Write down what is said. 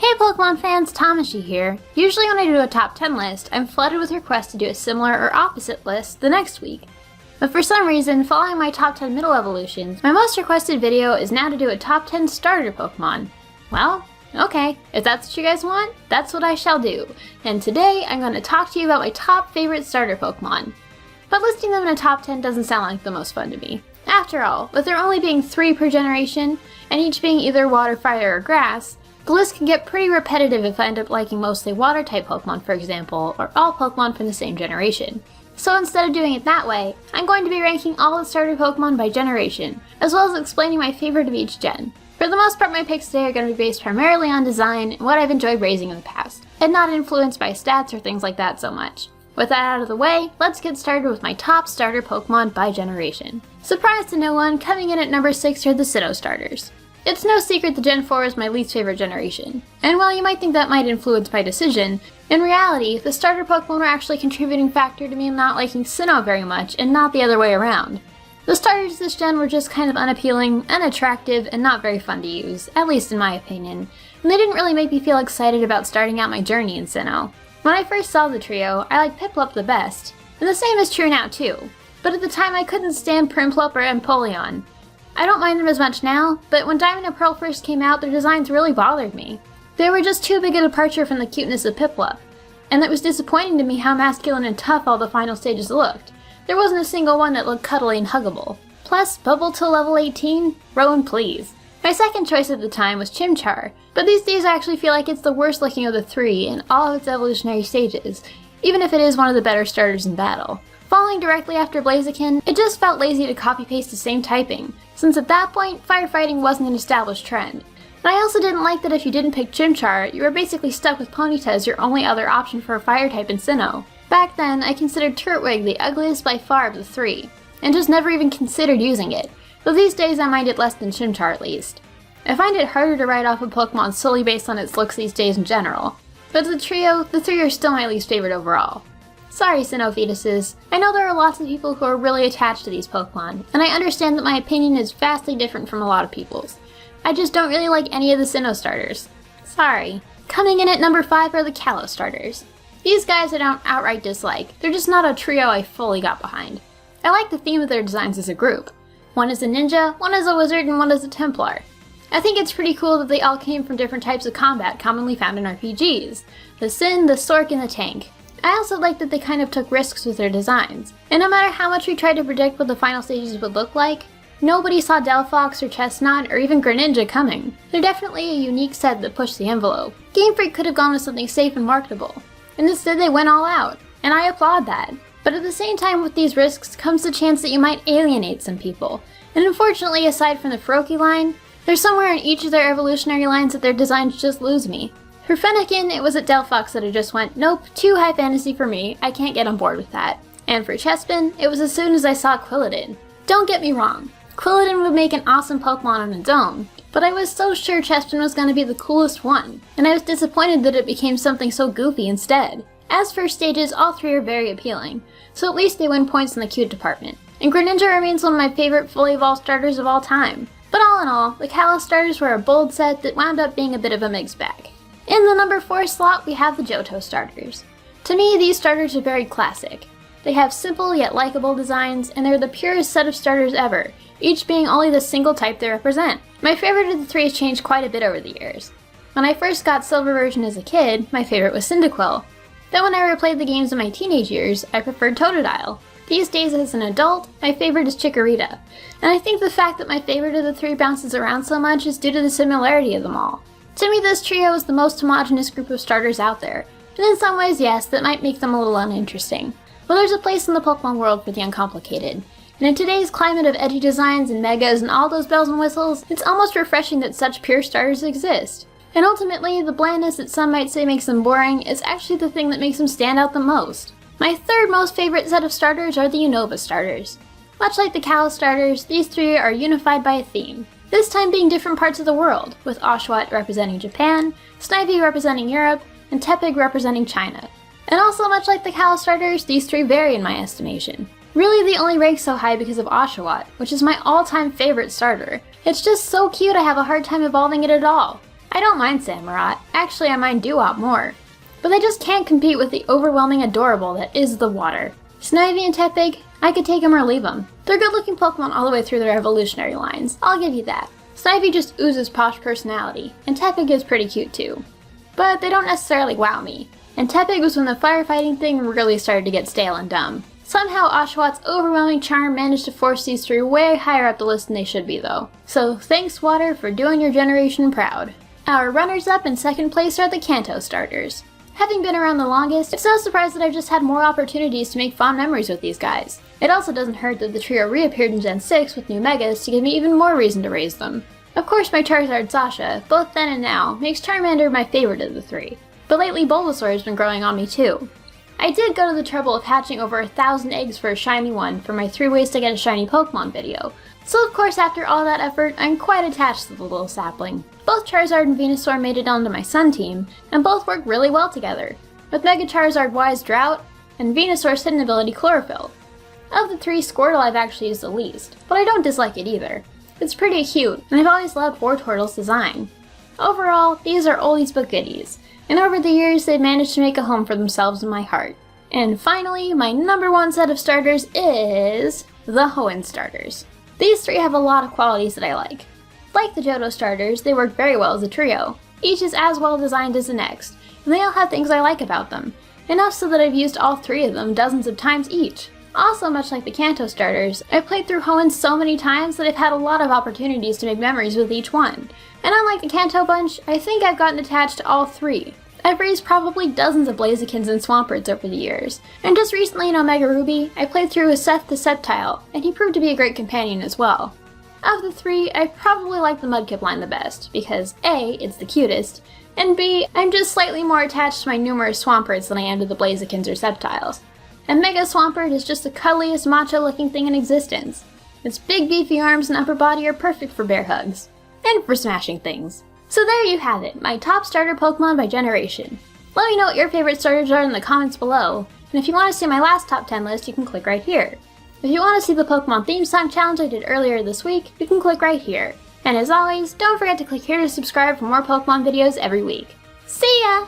Hey Pokemon fans, Tamashii here. Usually when I do a top 10 list, I'm flooded with requests to do a similar or opposite list the next week. But for some reason, following my top 10 middle evolutions, my most requested video is now to do a top 10 starter Pokemon. Well, okay, if that's what you guys want, that's what I shall do. And today, I'm going to talk to you about my top favorite starter Pokemon. But listing them in a top 10 doesn't sound like the most fun to me. After all, with there only being 3 per generation, and each being either water, fire, or grass, the list can get pretty repetitive if I end up liking mostly water-type Pokemon, for example, or all Pokemon from the same generation. So instead of doing it that way, I'm going to be ranking all the starter Pokemon by generation, as well as explaining my favorite of each gen. For the most part, my picks today are going to be based primarily on design and what I've enjoyed raising in the past, and not influenced by stats or things like that so much. With that out of the way, let's get started with my top starter Pokemon by generation. Surprise to no one, coming in at number 6 are the Sinnoh starters. It's no secret that Gen 4 is my least favorite generation, and while you might think that might influence my decision, in reality, the starter Pokemon were actually a contributing factor to me not liking Sinnoh very much, and not the other way around. The starters this gen were just kind of unappealing, unattractive, and not very fun to use, at least in my opinion, and they didn't really make me feel excited about starting out my journey in Sinnoh. When I first saw the trio, I liked Piplup the best, and the same is true now too, but at the time I couldn't stand Prinplup or Empoleon. I don't mind them as much now, but when Diamond and Pearl first came out, their designs really bothered me. They were just too big a departure from the cuteness of Piplup, and it was disappointing to me how masculine and tough all the final stages looked. There wasn't a single one that looked cuddly and huggable. Plus, bubble till level 18? Rowan, please. My second choice at the time was Chimchar, but these days I actually feel like it's the worst looking of the 3 in all of its evolutionary stages, even if it is one of the better starters in battle. Following directly after Blaziken, it just felt lazy to copy-paste the same typing, since at that point, firefighting wasn't an established trend. And I also didn't like that if you didn't pick Chimchar, you were basically stuck with Ponyta as your only other option for a fire type in Sinnoh. Back then, I considered Turtwig the ugliest by far of the 3, and just never even considered using it, though these days I mind it less than Chimchar at least. I find it harder to write off a Pokemon solely based on its looks these days in general, but as a trio, the 3 are still my least favorite overall. Sorry, Sinnoh fetuses. I know there are lots of people who are really attached to these Pokemon, and I understand that my opinion is vastly different from a lot of people's. I just don't really like any of the Sinnoh starters. Sorry. Coming in at number 5 are the Kalos starters. These guys I don't outright dislike, they're just not a trio I fully got behind. I like the theme of their designs as a group. One is a ninja, one is a wizard, and one is a Templar. I think it's pretty cool that they all came from different types of combat commonly found in RPGs. The Sin, the Sork, and the Tank. I also like that they kind of took risks with their designs, and no matter how much we tried to predict what the final stages would look like, nobody saw Delphox or Chestnut or even Greninja coming. They're definitely a unique set that pushed the envelope. Game Freak could have gone with something safe and marketable, and instead they went all out, and I applaud that. But at the same time with these risks comes the chance that you might alienate some people, and unfortunately aside from the Froakie line, there's somewhere in each of their evolutionary lines that their designs just lose me. For Fennekin, it was at Delphox that I just went, nope, too high fantasy for me, I can't get on board with that. And for Chespin, it was as soon as I saw Quilladin. Don't get me wrong, Quilladin would make an awesome Pokemon on its own, but I was so sure Chespin was going to be the coolest one, and I was disappointed that it became something so goofy instead. As for stages, all 3 are very appealing, so at least they win points in the cute department. And Greninja remains one of my favorite fully evolved starters of all time. But all in all, the Kalos starters were a bold set that wound up being a bit of a mixed bag. In the number 4 slot, we have the Johto starters. To me, these starters are very classic. They have simple yet likable designs, and they're the purest set of starters ever, each being only the single type they represent. My favorite of the 3 has changed quite a bit over the years. When I first got Silver version as a kid, my favorite was Cyndaquil. Then when I replayed the games in my teenage years, I preferred Totodile. These days as an adult, my favorite is Chikorita, and I think the fact that my favorite of the 3 bounces around so much is due to the similarity of them all. To me, this trio is the most homogeneous group of starters out there, and in some ways, yes, that might make them a little uninteresting. But there's a place in the Pokemon world for the uncomplicated, and in today's climate of edgy designs and megas and all those bells and whistles, it's almost refreshing that such pure starters exist. And ultimately, the blandness that some might say makes them boring is actually the thing that makes them stand out the most. My third most favorite set of starters are the Unova starters. Much like the Kalos starters, these 3 are unified by a theme. This time being different parts of the world, with Oshawott representing Japan, Snivy representing Europe, and Tepig representing China. And also much like the Kalos starters, these 3 vary in my estimation. Really they only rank so high because of Oshawott, which is my all-time favorite starter. It's just so cute I have a hard time evolving it at all. I don't mind Samurott, actually I mind Dewott more. But they just can't compete with the overwhelming adorable that is the water. Snivy and Tepig, I could take them or leave them. They're good looking Pokemon all the way through their evolutionary lines, I'll give you that. Snivy just oozes posh personality, and Tepig is pretty cute too. But they don't necessarily wow me, and Tepig was when the firefighting thing really started to get stale and dumb. Somehow Oshawott overwhelming charm managed to force these three way higher up the list than they should be though. So thanks Water for doing your generation proud. Our runners-up in second place are the Kanto starters. Having been around the longest, it's no surprise that I've just had more opportunities to make fond memories with these guys. It also doesn't hurt that the trio reappeared in Gen 6 with new Megas to give me even more reason to raise them. Of course my Charizard Sasha, both then and now, makes Charmander my favorite of the three. But lately Bulbasaur has been growing on me too. I did go to the trouble of hatching over 1,000 eggs for a shiny one for my 3 ways to get a shiny Pokemon video. So of course after all that effort, I'm quite attached to the little sapling. Both Charizard and Venusaur made it onto my Sun team, and both work really well together, with Mega Charizard Wise Drought, and Venusaur's hidden ability Chlorophyll. Of the 3, Squirtle I've actually used the least, but I don't dislike it either. It's pretty cute, and I've always loved Wartortle's design. Overall, these are oldies but goodies, and over the years they've managed to make a home for themselves in my heart. And finally, my number 1 set of starters is the Hoenn starters. These 3 have a lot of qualities that I like. Like the Johto starters, they work very well as a trio. Each is as well designed as the next, and they all have things I like about them. Enough so that I've used all 3 of them dozens of times each. Also, much like the Kanto starters, I've played through Hoenn so many times that I've had a lot of opportunities to make memories with each one. And unlike the Kanto bunch, I think I've gotten attached to all 3. I've raised probably dozens of Blazikens and Swampards over the years, and just recently in Omega Ruby, I played through with Seth the Sceptile, and he proved to be a great companion as well. Of the 3, I probably like the Mudkip line the best, because A, it's the cutest, and B, I'm just slightly more attached to my numerous Swampards than I am to the Blazikens or Sceptiles. And Mega Swampert is just the cuddliest macho looking thing in existence. Its big beefy arms and upper body are perfect for bear hugs. And for smashing things. So there you have it, my top starter Pokemon by generation. Let me know what your favorite starters are in the comments below, and if you want to see my last top 10 list, you can click right here. If you want to see the Pokemon theme song challenge I did earlier this week, you can click right here. And as always, don't forget to click here to subscribe for more Pokemon videos every week. See ya!